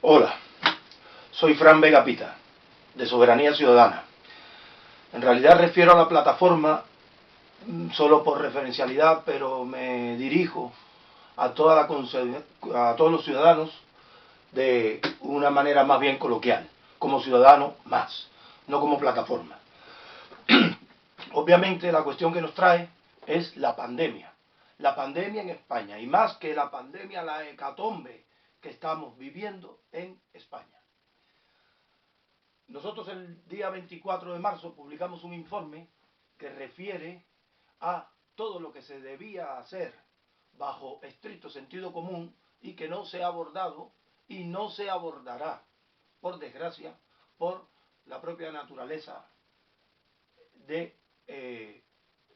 Hola, soy Fran Vega Pita, de Soberanía Ciudadana. En realidad refiero a la plataforma solo por referencialidad, pero me dirijo a todos los ciudadanos de una manera más bien coloquial, como ciudadano más, no como plataforma. Obviamente la cuestión que nos trae es la pandemia en España, y más que la pandemia, la hecatombe que estamos viviendo en España. Nosotros el día 24 de marzo publicamos un informe que refiere a todo lo que se debía hacer bajo estricto sentido común y que no se ha abordado y no se abordará, por desgracia, por la propia naturaleza de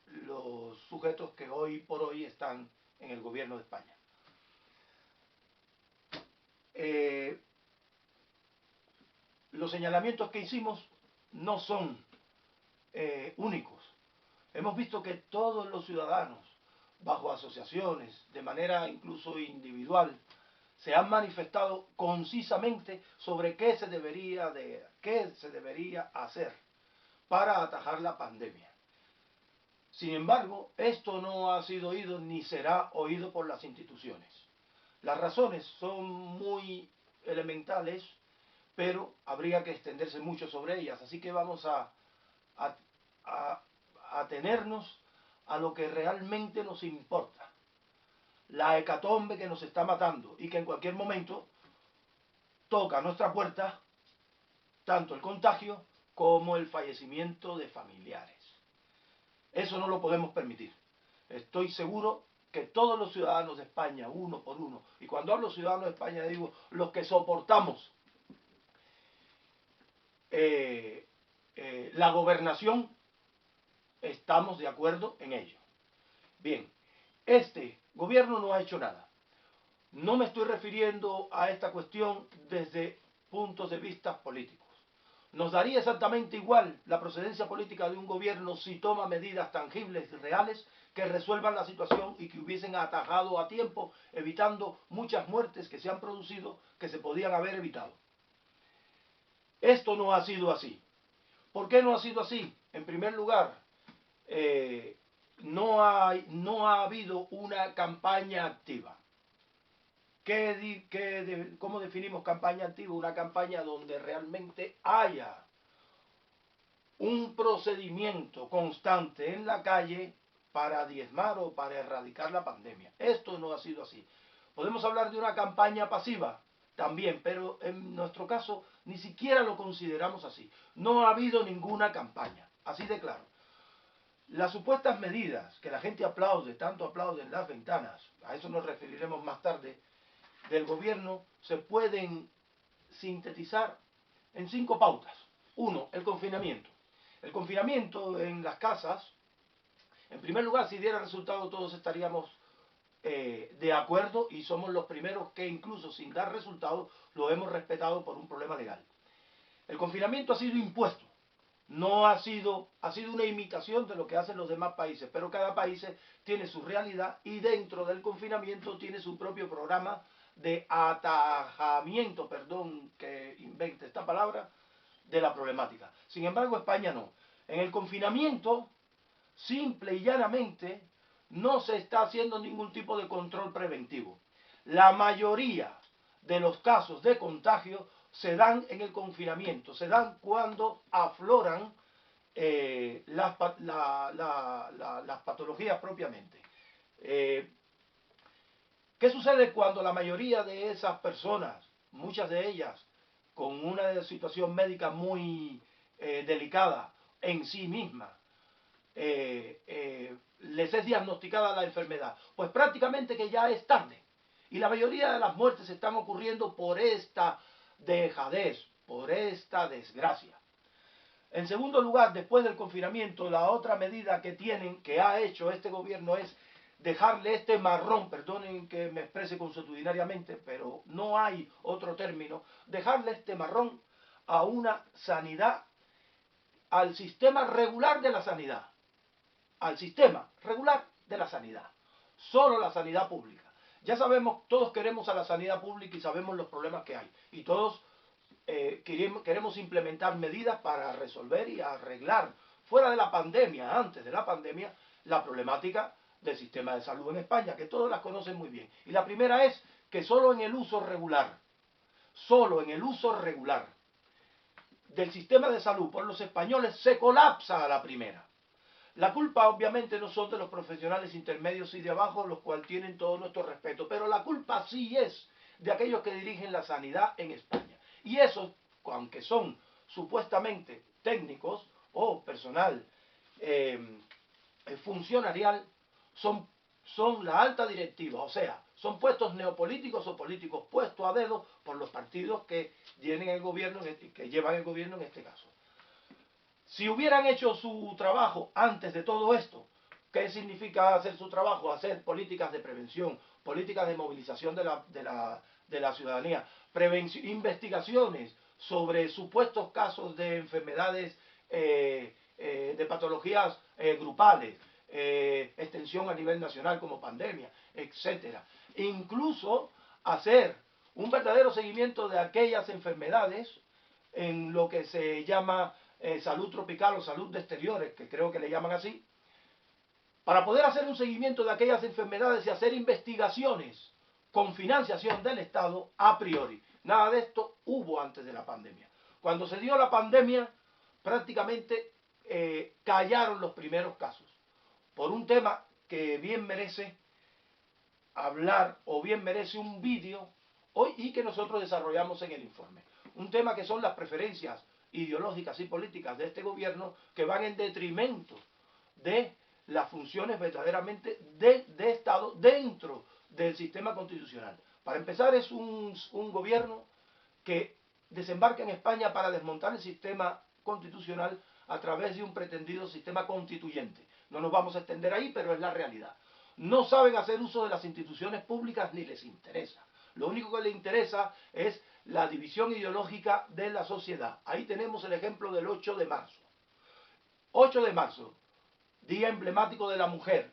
los sujetos que hoy por hoy están en el gobierno de España. Los señalamientos que hicimos no son únicos. Hemos visto que todos los ciudadanos, bajo asociaciones, de manera incluso individual, se han manifestado concisamente sobre qué se debería hacer para atajar la pandemia. Sin embargo, esto no ha sido oído ni será oído por las instituciones. Las razones son muy elementales, pero habría que extenderse mucho sobre ellas, así que vamos a atenernos a lo que realmente nos importa. La hecatombe que nos está matando y que en cualquier momento toca a nuestra puerta tanto el contagio como el fallecimiento de familiares. Eso no lo podemos permitir. Estoy seguro que todos los ciudadanos de España, uno por uno, y cuando hablo ciudadanos de España digo los que soportamos la gobernación, estamos de acuerdo en ello. Bien, este gobierno no ha hecho nada. No me estoy refiriendo a esta cuestión desde puntos de vista políticos. Nos daría exactamente igual la procedencia política de un gobierno si toma medidas tangibles y reales que resuelvan la situación y que hubiesen atajado a tiempo, evitando muchas muertes que se han producido que se podían haber evitado. Esto no ha sido así. ¿Por qué no ha sido así? En primer lugar, no ha habido una campaña activa. ¿Cómo definimos campaña activa? Una campaña donde realmente haya un procedimiento constante en la calle para diezmar o para erradicar la pandemia. Esto no ha sido así. Podemos hablar de una campaña pasiva también, pero en nuestro caso ni siquiera lo consideramos así. No ha habido ninguna campaña, así de claro. Las supuestas medidas que la gente aplaude, tanto aplauden las ventanas, a eso nos referiremos más tarde, del gobierno, se pueden sintetizar en 5 pautas. 1. El confinamiento. El confinamiento en las casas, en primer lugar, si diera resultado todos estaríamos de acuerdo y somos los primeros que incluso sin dar resultado lo hemos respetado por un problema legal. El confinamiento ha sido impuesto. No ha sido una imitación de lo que hacen los demás países, pero cada país tiene su realidad y dentro del confinamiento tiene su propio programa de atajamiento, perdón que invente esta palabra, de la problemática. Sin embargo, España no. En el confinamiento, simple y llanamente, no se está haciendo ningún tipo de control preventivo. La mayoría de los casos de contagio se dan en el confinamiento, se dan cuando afloran las patologías propiamente. ¿Qué sucede cuando la mayoría de esas personas, muchas de ellas con una situación médica muy delicada en sí misma, les es diagnosticada la enfermedad? Pues prácticamente que ya es tarde. Y la mayoría de las muertes están ocurriendo por esta dejadez, por esta desgracia. En segundo lugar, después del confinamiento, la otra medida que ha hecho este gobierno es dejarle este marrón, perdonen que me exprese consuetudinariamente, pero no hay otro término, dejarle este marrón a una sanidad, al sistema regular de la sanidad, al sistema regular de la sanidad, solo la sanidad pública. Ya sabemos, todos queremos a la sanidad pública y sabemos los problemas que hay. Y todos queremos implementar medidas para resolver y arreglar, fuera de la pandemia, antes de la pandemia, la problemática del sistema de salud en España, que todos las conocen muy bien. Y la primera es que solo en el uso regular del sistema de salud por los españoles se colapsa a la primera. La culpa obviamente no son de los profesionales intermedios y de abajo, los cuales tienen todo nuestro respeto, pero la culpa sí es de aquellos que dirigen la sanidad en España. Y esos, aunque son supuestamente técnicos o personal funcionarial, son la alta directiva, o sea, son puestos neopolíticos o políticos puestos a dedo por los partidos que llevan el gobierno en este caso. Si hubieran hecho su trabajo antes de todo esto, ¿qué significa hacer su trabajo? Hacer políticas de prevención, políticas de movilización de la ciudadanía, investigaciones sobre supuestos casos de enfermedades, de patologías grupales, extensión a nivel nacional como pandemia, etcétera. Incluso hacer un verdadero seguimiento de aquellas enfermedades en lo que se llama salud tropical o salud de exteriores, que creo que le llaman así, para poder hacer un seguimiento de aquellas enfermedades y hacer investigaciones con financiación del Estado a priori. Nada de esto hubo antes de la pandemia. Cuando se dio la pandemia, prácticamente callaron los primeros casos, por un tema que bien merece hablar o bien merece un vídeo hoy y que nosotros desarrollamos en el informe. Un tema que son las preferencias ideológicas y políticas de este gobierno que van en detrimento de las funciones verdaderamente de Estado dentro del sistema constitucional. Para empezar, es un gobierno que desembarca en España para desmontar el sistema constitucional a través de un pretendido sistema constituyente. No nos vamos a extender ahí, pero es la realidad. No saben hacer uso de las instituciones públicas ni les interesa. Lo único que les interesa es la división ideológica de la sociedad. Ahí tenemos el ejemplo del 8 de marzo. 8 de marzo, día emblemático de la mujer,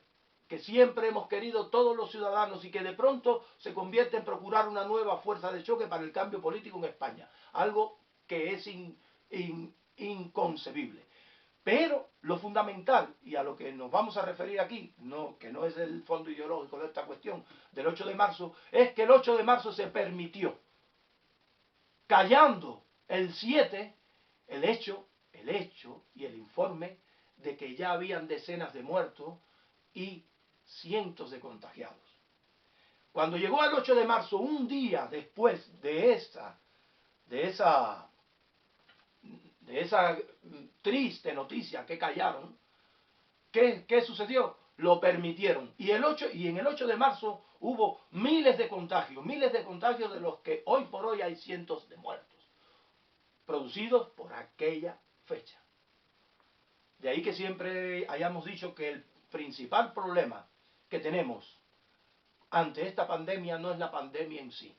que siempre hemos querido todos los ciudadanos y que de pronto se convierte en procurar una nueva fuerza de choque para el cambio político en España. Algo que es inconcebible. Pero lo fundamental, y a lo que nos vamos a referir aquí, que no es el fondo ideológico de esta cuestión del 8 de marzo, es que el 8 de marzo se permitió, callando el 7, el hecho y el informe de que ya habían decenas de muertos y cientos de contagiados. Cuando llegó el 8 de marzo, un día después de esa triste noticia que callaron, ¿qué sucedió? Lo permitieron. Y en el 8 de marzo hubo miles de contagios de los que hoy por hoy hay cientos de muertos, producidos por aquella fecha. De ahí que siempre hayamos dicho que el principal problema que tenemos ante esta pandemia no es la pandemia en sí,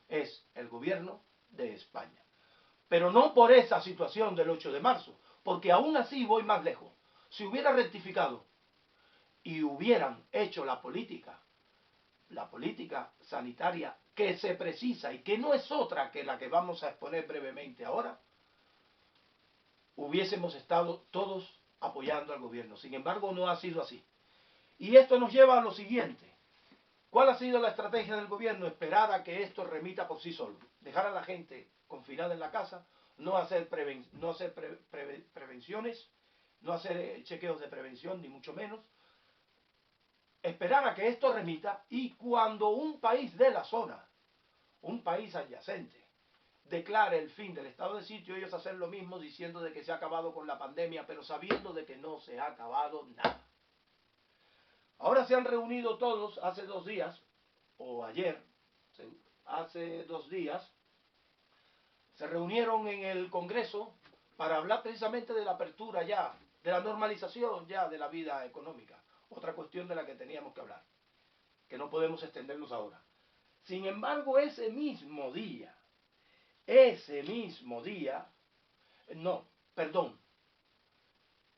es el gobierno de España. Pero no por esa situación del 8 de marzo, porque aún así voy más lejos. Si hubiera rectificado y hubieran hecho la política sanitaria que se precisa y que no es otra que la que vamos a exponer brevemente ahora, hubiésemos estado todos apoyando al gobierno. Sin embargo, no ha sido así. Y esto nos lleva a lo siguiente. ¿Cuál ha sido la estrategia del gobierno? Esperar a que esto remita por sí solo. Dejar a la gente confinada en la casa, no hacer prevenciones, no hacer chequeos de prevención, ni mucho menos. Esperar a que esto remita y cuando un país de la zona, un país adyacente, declare el fin del estado de sitio, ellos hacen lo mismo diciendo de que se ha acabado con la pandemia, pero sabiendo de que no se ha acabado nada. Ahora se han reunido todos hace 2 días, o ayer, hace 2 días, se reunieron en el Congreso para hablar precisamente de la apertura ya, de la normalización ya de la vida económica. Otra cuestión de la que teníamos que hablar, que no podemos extendernos ahora. Sin embargo, ese mismo día,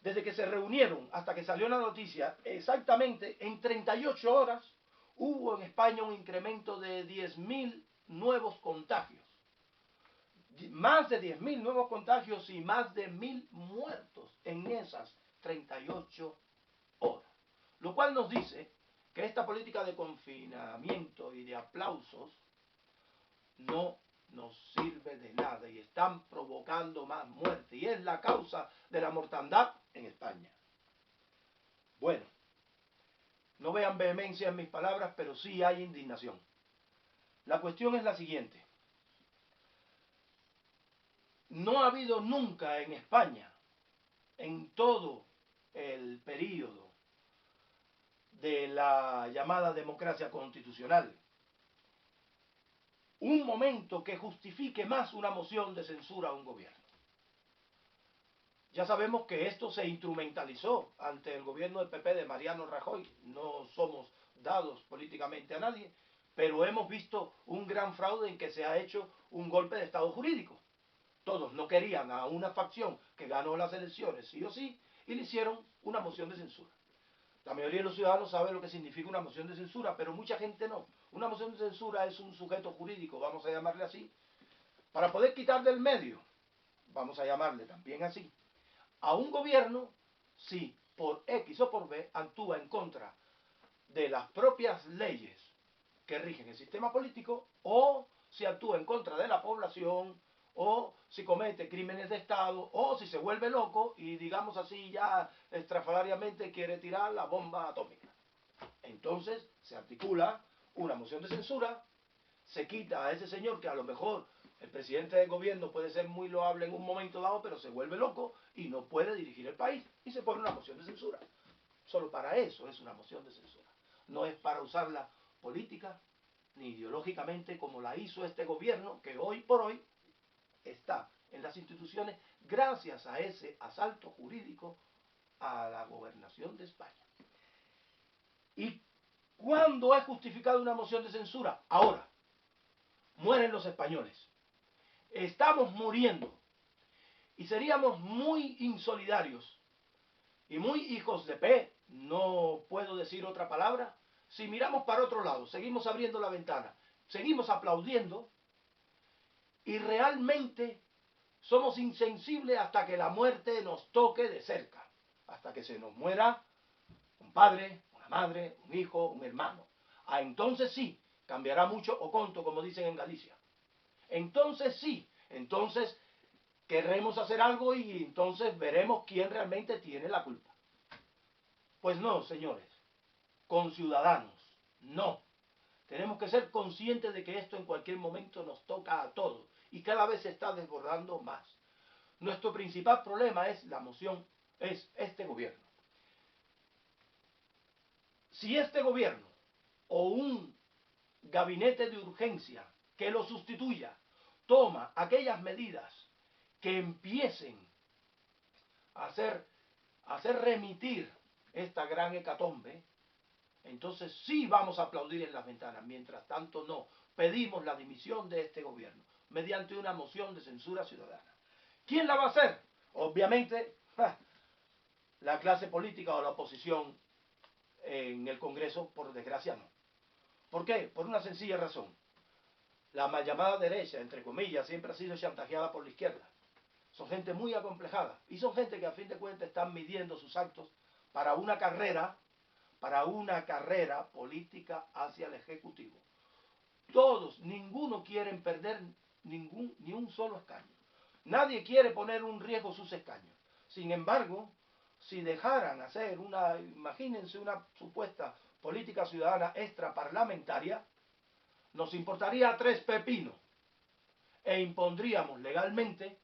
desde que se reunieron hasta que salió la noticia, exactamente en 38 horas hubo en España un incremento de 10.000 nuevos contagios. Más de 10.000 nuevos contagios y más de 1.000 muertos en esas 38 horas. Lo cual nos dice que esta política de confinamiento y de aplausos no nos sirve de nada y están provocando más muerte y es la causa de la mortandad en España. Bueno, no vean vehemencia en mis palabras, pero sí hay indignación. La cuestión es la siguiente. No ha habido nunca en España, en todo el período de la llamada democracia constitucional, un momento que justifique más una moción de censura a un gobierno. Ya sabemos que esto se instrumentalizó ante el gobierno del PP de Mariano Rajoy. No somos dados políticamente a nadie, pero hemos visto un gran fraude en que se ha hecho un golpe de Estado jurídico. Todos no querían a una facción que ganó las elecciones sí o sí y le hicieron una moción de censura. La mayoría de los ciudadanos sabe lo que significa una moción de censura, pero mucha gente no. Una moción de censura es un sujeto jurídico, vamos a llamarle así, para poder quitar del medio, vamos a llamarle también así, a un gobierno si por X o por B actúa en contra de las propias leyes que rigen el sistema político o si actúa en contra de la población o si comete crímenes de Estado o si se vuelve loco y digamos así ya estrafalariamente quiere tirar la bomba atómica. Entonces se articula una moción de censura, se quita a ese señor que a lo mejor el presidente del gobierno puede ser muy loable en un momento dado, pero se vuelve loco y no puede dirigir el país y se pone una moción de censura. Solo para eso es una moción de censura. No es para usarla política ni ideológicamente como la hizo este gobierno que hoy por hoy está en las instituciones gracias a ese asalto jurídico a la gobernación de España. ¿Y cuándo es justificada una moción de censura? Ahora. Mueren los españoles. Estamos muriendo. Y seríamos muy insolidarios y muy hijos de P, no puedo decir otra palabra, si miramos para otro lado, seguimos abriendo la ventana, seguimos aplaudiendo y realmente somos insensibles hasta que la muerte nos toque de cerca, hasta que se nos muera un padre, una madre, un hijo, un hermano. Entonces sí, cambiará mucho o conto, como dicen en Galicia. Entonces sí, entonces querremos hacer algo y entonces veremos quién realmente tiene la culpa. Pues no, señores, conciudadanos, no. Tenemos que ser conscientes de que esto en cualquier momento nos toca a todos y cada vez se está desbordando más. Nuestro principal problema es la moción, es este gobierno. Si este gobierno o un gabinete de urgencia que lo sustituya toma aquellas medidas que empiecen a hacer remitir esta gran hecatombe, entonces sí vamos a aplaudir en las ventanas. Mientras tanto no. Pedimos la dimisión de este gobierno mediante una moción de censura ciudadana. ¿Quién la va a hacer? Obviamente la clase política o la oposición en el Congreso, por desgracia no. ¿Por qué? Por una sencilla razón. La mal llamada derecha, entre comillas, siempre ha sido chantajeada por la izquierda. Son gente muy acomplejada y son gente que a fin de cuentas están midiendo sus actos para una carrera política hacia el Ejecutivo. Todos, ninguno quiere perder ni un solo escaño. Nadie quiere poner en riesgo sus escaños. Sin embargo, si dejaran hacer imagínense una supuesta política ciudadana extraparlamentaria, nos importaría 3 pepinos e impondríamos legalmente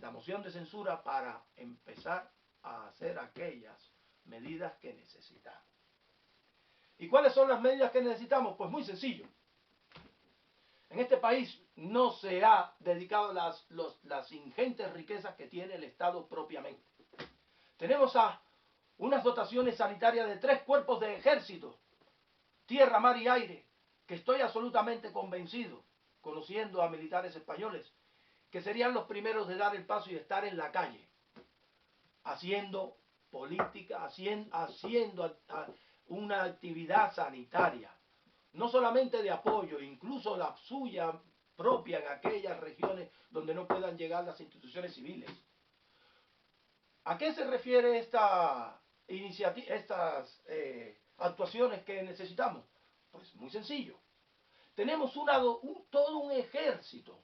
la moción de censura para empezar a hacer aquellas medidas que necesitamos. ¿Y cuáles son las medidas que necesitamos? Pues muy sencillo. En este país no se ha dedicado las ingentes riquezas que tiene el Estado propiamente. Tenemos unas dotaciones sanitarias de 3 cuerpos de ejército, tierra, mar y aire, que estoy absolutamente convencido, conociendo a militares españoles, que serían los primeros de dar el paso y estar en la calle, haciendo política, una actividad sanitaria, no solamente de apoyo, incluso la suya propia en aquellas regiones donde no puedan llegar las instituciones civiles. ¿A qué se refiere estas actuaciones que necesitamos? Pues muy sencillo. Tenemos todo un ejército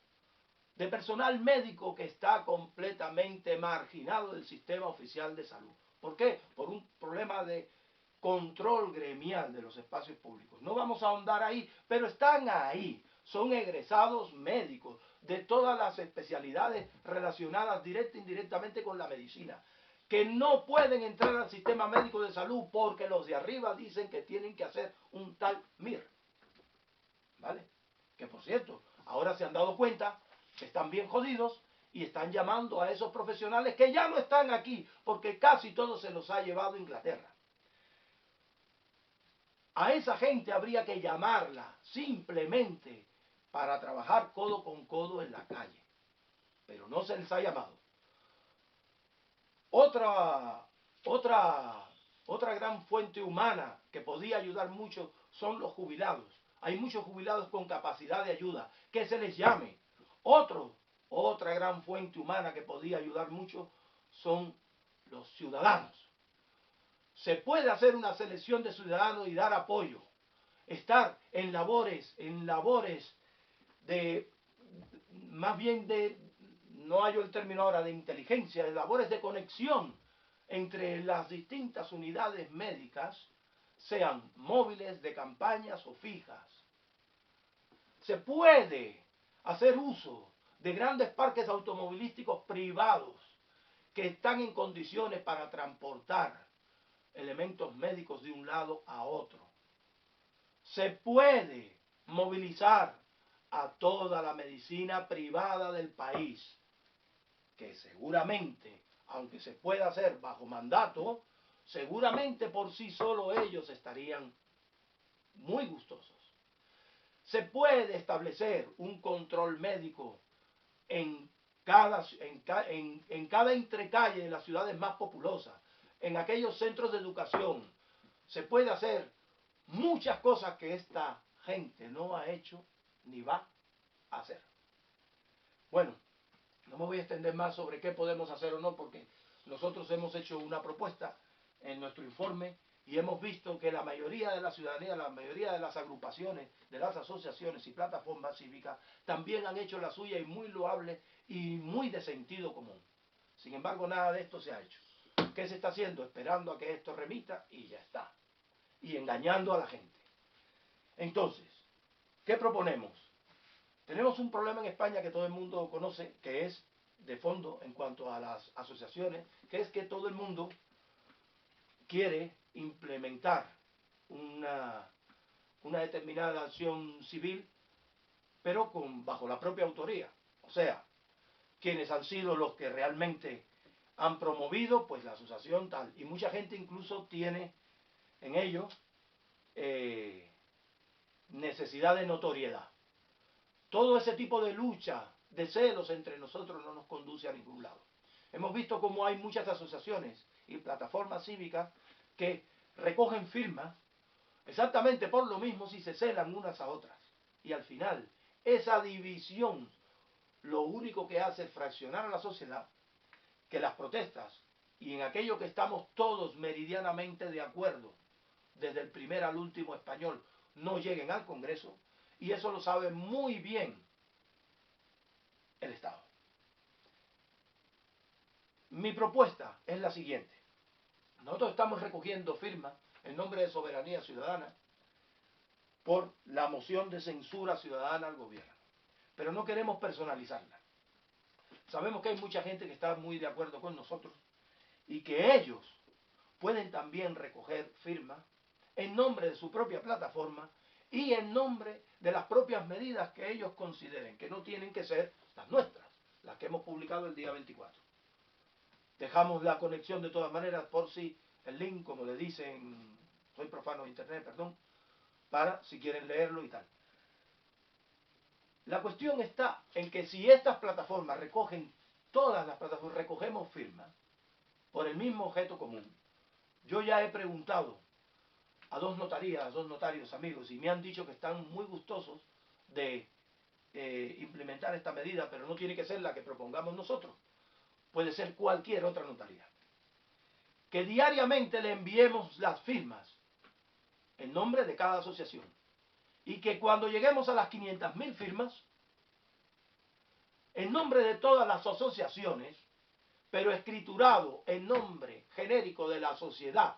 de personal médico que está completamente marginado del sistema oficial de salud. ¿Por qué? Por un problema de control gremial de los espacios públicos. No vamos a ahondar ahí, pero están ahí. Son egresados médicos de todas las especialidades relacionadas directa e indirectamente con la medicina, que no pueden entrar al sistema médico de salud porque los de arriba dicen que tienen que hacer un tal MIR. ¿Vale? Que por cierto, ahora se han dado cuenta que están bien jodidos y están llamando a esos profesionales que ya no están aquí porque casi todo se los ha llevado a Inglaterra. A esa gente habría que llamarla simplemente para trabajar codo con codo en la calle, pero no se les ha llamado. Otra gran fuente humana que podía ayudar mucho son los jubilados. Hay muchos jubilados con capacidad de ayuda, que se les llame. Otra gran fuente humana que podía ayudar mucho son los ciudadanos. Se puede hacer una selección de ciudadanos y dar apoyo. Estar en labores de, más bien de, no hallo el término ahora, de inteligencia, de labores de conexión entre las distintas unidades médicas, sean móviles, de campañas o fijas. Se puede hacer uso de grandes parques automovilísticos privados que están en condiciones para transportar elementos médicos de un lado a otro. Se puede movilizar a toda la medicina privada del país, que seguramente, aunque se pueda hacer bajo mandato, seguramente por sí solo ellos estarían muy gustosos. Se puede establecer un control médico en cada entrecalle de las ciudades más populosas, en aquellos centros de educación. Se puede hacer muchas cosas que esta gente no ha hecho ni va a hacer. Bueno, no me voy a extender más sobre qué podemos hacer o no, porque nosotros hemos hecho una propuesta en nuestro informe y hemos visto que la mayoría de la ciudadanía, la mayoría de las agrupaciones, de las asociaciones y plataformas cívicas también han hecho la suya y muy loable y muy de sentido común. Sin embargo, nada de esto se ha hecho. ¿Qué se está haciendo? Esperando a que esto remita y ya está. Y engañando a la gente. Entonces, ¿qué proponemos? Tenemos un problema en España que todo el mundo conoce, que es de fondo en cuanto a las asociaciones, que es que todo el mundo quiere implementar una determinada acción civil, pero bajo la propia autoría. O sea, quienes han sido los que realmente han promovido pues la asociación tal. Y mucha gente incluso tiene en ello necesidad de notoriedad. Todo ese tipo de lucha, de celos entre nosotros no nos conduce a ningún lado. Hemos visto cómo hay muchas asociaciones y plataformas cívicas que recogen firmas exactamente por lo mismo si se celan unas a otras. Y al final, esa división lo único que hace es fraccionar a la sociedad, que las protestas y en aquello que estamos todos meridianamente de acuerdo, desde el primer al último español, no lleguen al Congreso, y eso lo sabe muy bien el Estado. Mi propuesta es la siguiente. Nosotros estamos recogiendo firmas en nombre de Soberanía Ciudadana por la moción de censura ciudadana al gobierno. Pero no queremos personalizarla. Sabemos que hay mucha gente que está muy de acuerdo con nosotros y que ellos pueden también recoger firmas en nombre de su propia plataforma y en nombre de las propias medidas que ellos consideren, que no tienen que ser las nuestras, las que hemos publicado el día 24. Dejamos la conexión de todas maneras por si el link, como le dicen, soy profano de internet, perdón, para si quieren leerlo y tal. La cuestión está en que si estas plataformas recogen, todas las plataformas recogemos firmas por el mismo objeto común, yo ya he preguntado a dos notarías, a dos notarios amigos, y me han dicho que están muy gustosos de implementar esta medida, pero no tiene que ser la que propongamos nosotros, puede ser cualquier otra notaría. Que diariamente le enviemos las firmas en nombre de cada asociación, y que cuando lleguemos a las 500.000 firmas, en nombre de todas las asociaciones, pero escriturado en nombre genérico de la sociedad